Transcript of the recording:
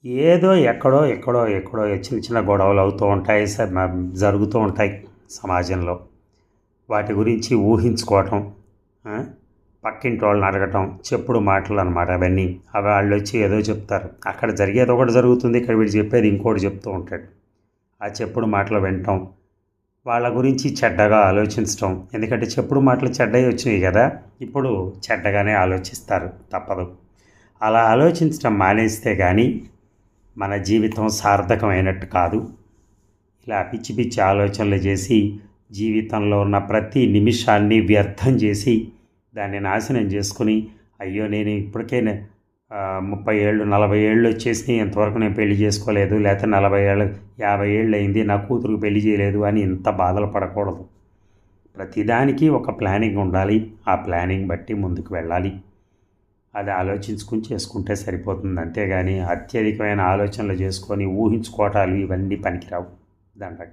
ఏదో ఎక్కడో ఎక్కడో ఎక్కడో చిన్న చిన్న గొడవలు అవుతూ ఉంటాయి, జరుగుతూ ఉంటాయి సమాజంలో. వాటి గురించి ఊహించుకోవటం, పక్కింటి వాళ్ళని అడగటం, చెప్పుడు మాటలు అనమాట అవన్నీ. అవి వాళ్ళు వచ్చి ఏదో చెప్తారు, అక్కడ జరిగేది ఒకటి జరుగుతుంది, ఇక్కడ వీడు చెప్పేది ఇంకోటి చెప్తూ ఉంటాడు. ఆ చెప్పుడు మాటలు వినటం, వాళ్ళ గురించి చెడ్డగా ఆలోచించటం. ఎందుకంటే చెప్పుడు మాటలు చెడ్డవి వచ్చినాయి కదా, ఇప్పుడు చెడ్డగానే ఆలోచిస్తారు, తప్పదు. అలా ఆలోచించటం మానేస్తే కానీ మన జీవితం సార్థకమైనట్టు కాదు. ఇలా పిచ్చి పిచ్చి ఆలోచనలు చేసి జీవితంలో ఉన్న ప్రతి నిమిషాన్ని వ్యర్థం చేసి దాన్ని నాశనం చేసుకుని, అయ్యో నేను ఇప్పటికే 30 ఏళ్ళు 40 ఏళ్ళు వచ్చేసి ఇంతవరకు నేను పెళ్లి చేసుకోలేదు, లేకపోతే 40 ఏళ్ళు 50 ఏళ్ళు అయింది నా కూతురుకు పెళ్లి చేయలేదు అని ఇంత బాధలు పడకూడదు. ప్రతిదానికి ఒక ప్లానింగ్ ఉండాలి, ఆ ప్లానింగ్ బట్టి ముందుకు వెళ్ళాలి. అది ఆలోచించుకుని చేసుకుంటే సరిపోతుంది. అంతేగాని అత్యధికమైన ఆలోచనలు చేసుకొని ఊహించుకోవటాలు ఇవన్నీ పనికిరావు. దండగ.